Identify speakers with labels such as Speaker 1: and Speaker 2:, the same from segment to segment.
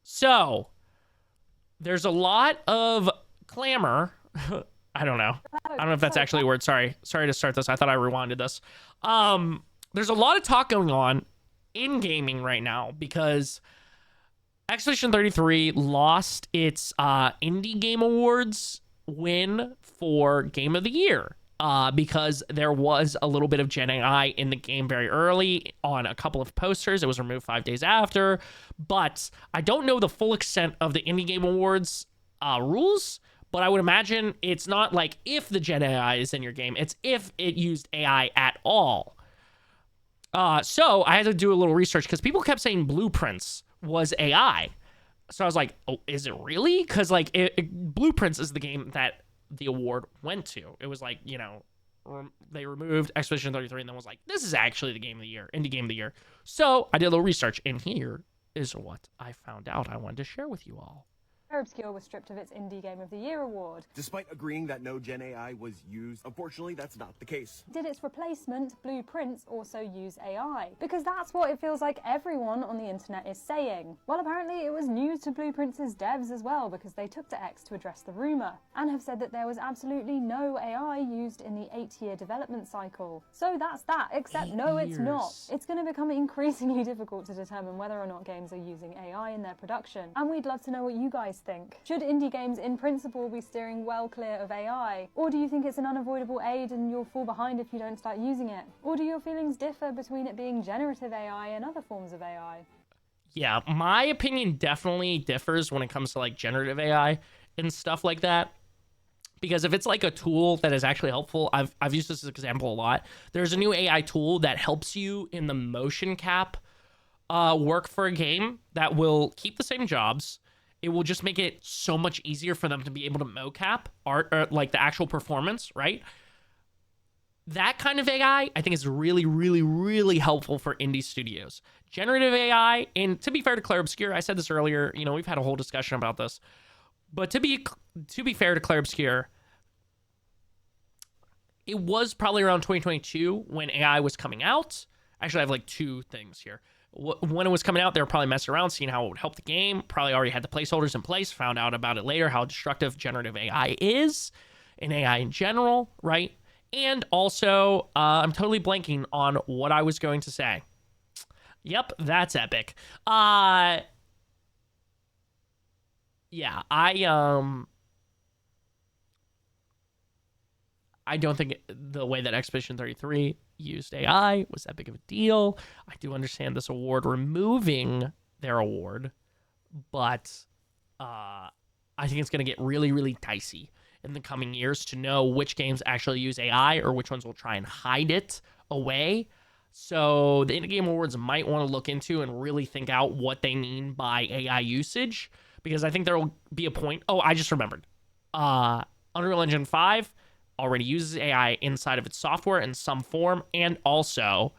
Speaker 1: So there's a lot of clamor. I don't know. I don't know if that's actually a word. Sorry to start this. I thought I rewinded this. There's a lot of talk going on in gaming right now because Expedition 33 lost its Indie Game Awards win for Game of the Year. Because there was a little bit of Gen AI in the game very early on a couple of posters. It was removed 5 days after. But I don't know the full extent of the Indie Game Awards rules. But I would imagine it's not like if the Gen AI is in your game. It's if it used AI at all. So I had to do a little research because people kept saying Blueprints was AI. So I was like, oh, is it really? Because like Blueprints is the game that the award went to. It was like, they removed Expedition 33 and then was like, this is actually the game of the year, indie game of the year. So I did a little research, and here is what I found out I wanted to share with you all.
Speaker 2: Obscure was stripped of its Indie Game of the Year award.
Speaker 3: Despite agreeing that no Gen AI was used, unfortunately, that's not the case.
Speaker 2: Did its replacement, Blueprints, also use AI? Because that's what it feels like everyone on the internet is saying. Well, apparently it was news to Blueprints' devs as well, because they took to X to address the rumour, and have said that there was absolutely no AI used in the 8-year development cycle. So that's that, except no, it's not. It's going to become increasingly difficult to determine whether or not games are using AI in their production, and we'd love to know what you guys think. Should indie games in principle be steering well clear of AI? Or do you think it's an unavoidable aid and you'll fall behind if you don't start using it? Or do your feelings differ between it being generative AI and other forms of AI?
Speaker 1: Yeah, my opinion definitely differs when it comes to like generative AI and stuff like that. Because if it's like a tool that is actually helpful, I've used this example a lot. There's a new AI tool that helps you in the motion cap work for a game that will keep the same jobs. It will just make it so much easier for them to be able to mocap art, or like the actual performance, right? That kind of AI, I think, is really, really, really helpful for indie studios. Generative AI, and to be fair to Claire Obscure, I said this earlier, we've had a whole discussion about this. But to be fair to Claire Obscure, it was probably around 2022 when AI was coming out. Actually, I have like two things here. When it was coming out, they were probably messing around, seeing how it would help the game. Probably already had the placeholders in place, found out about it later, how destructive generative AI is, and AI in general, right? And also, I'm totally blanking on what I was going to say. Yep, that's epic. Yeah, I don't think the way that Expedition 33 used AI was that big of a deal. I do understand this award removing their award, but I think it's going to get really, really dicey in the coming years to know which games actually use AI or which ones will try and hide it away. So the Indie Game Awards might want to look into and really think out what they mean by AI usage, because I think there will be a point. Oh, I just remembered. Unreal Engine 5 already uses AI inside of its software in some form, and also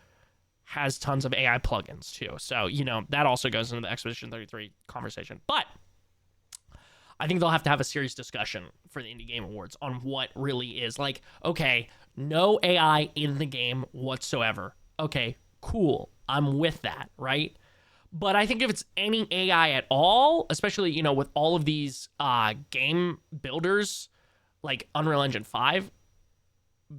Speaker 1: has tons of AI plugins too. So, that also goes into the Expedition 33 conversation. But I think they'll have to have a serious discussion for the Indie Game Awards on what really is like, okay, no AI in the game whatsoever. Okay, cool. I'm with that, right? But I think if it's any AI at all, especially, with all of these game builders like Unreal Engine 5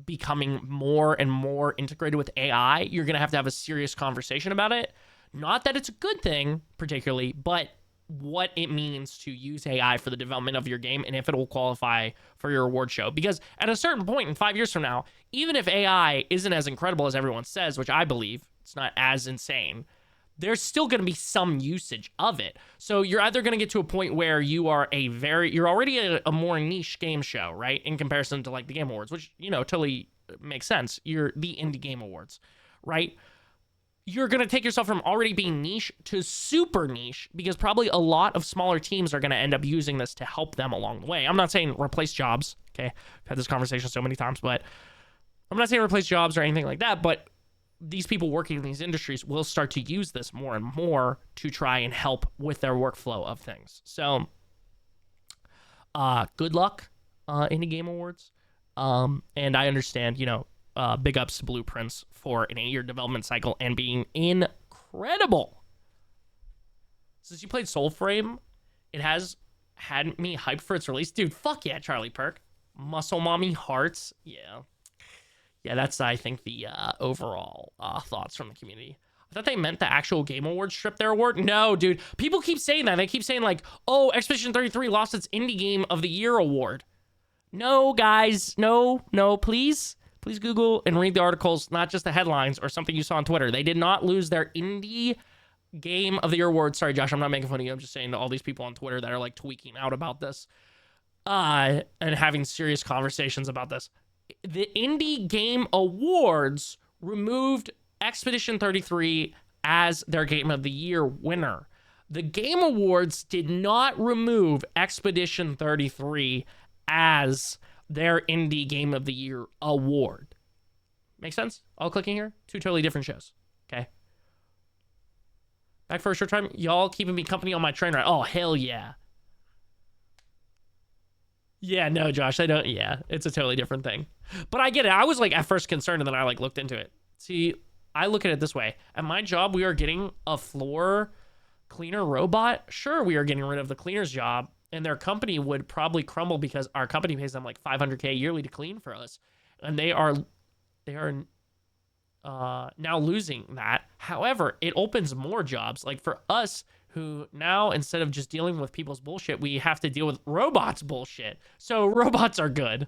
Speaker 1: becoming more and more integrated with AI, you're going to have a serious conversation about it. Not that it's a good thing particularly, but what it means to use AI for the development of your game and if it will qualify for your award show. Because at a certain point in 5 years from now, even if AI isn't as incredible as everyone says, which I believe it's not as insane, there's still going to be some usage of it. So you're either going to get to a point where you're already a more niche game show, right? In comparison to like the Game Awards, which, totally makes sense. You're the Indie Game Awards, right? You're going to take yourself from already being niche to super niche, because probably a lot of smaller teams are going to end up using this to help them along the way. I'm not saying replace jobs. Okay. I've had this conversation so many times, but I'm not saying replace jobs or anything like that, but these people working in these industries will start to use this more and more to try and help with their workflow of things. So, good luck, Indie Game Awards. And I understand, big ups to Blueprints for an 8-year development cycle and being incredible. Since you played Soulframe, it has had me hyped for its release. Dude, fuck yeah, Charlie Perk. Muscle Mommy Hearts. Yeah. Yeah, that's, I think, the overall thoughts from the community. I thought they meant the actual Game Awards stripped their award. No, dude. People keep saying that. They keep saying, like, oh, Expedition 33 lost its Indie Game of the Year award. No, guys. No, please. Please Google and read the articles, not just the headlines or something you saw on Twitter. They did not lose their Indie Game of the Year award. Sorry, Josh, I'm not making fun of you. I'm just saying to all these people on Twitter that are, like, tweaking out about this and having serious conversations about this. The Indie Game Awards removed Expedition 33 as their Game of the Year winner. The Game Awards did not remove Expedition 33 as their Indie Game of the Year award. Make sense? All clicking here? Two totally different shows. Okay. Back for a short time. Y'all keeping me company on my train ride. Oh, hell yeah. Yeah, no, Josh, I don't. Yeah, it's a totally different thing. But I get it. I was like at first concerned and then I like looked into it. See, I look at it this way. At my job, we are getting a floor cleaner robot. Sure, we are getting rid of the cleaner's job and their company would probably crumble because our company pays them like $500K yearly to clean for us. And they are now losing that. However, it opens more jobs. Like for us, who now, instead of just dealing with people's bullshit, we have to deal with robots' bullshit. So robots are good.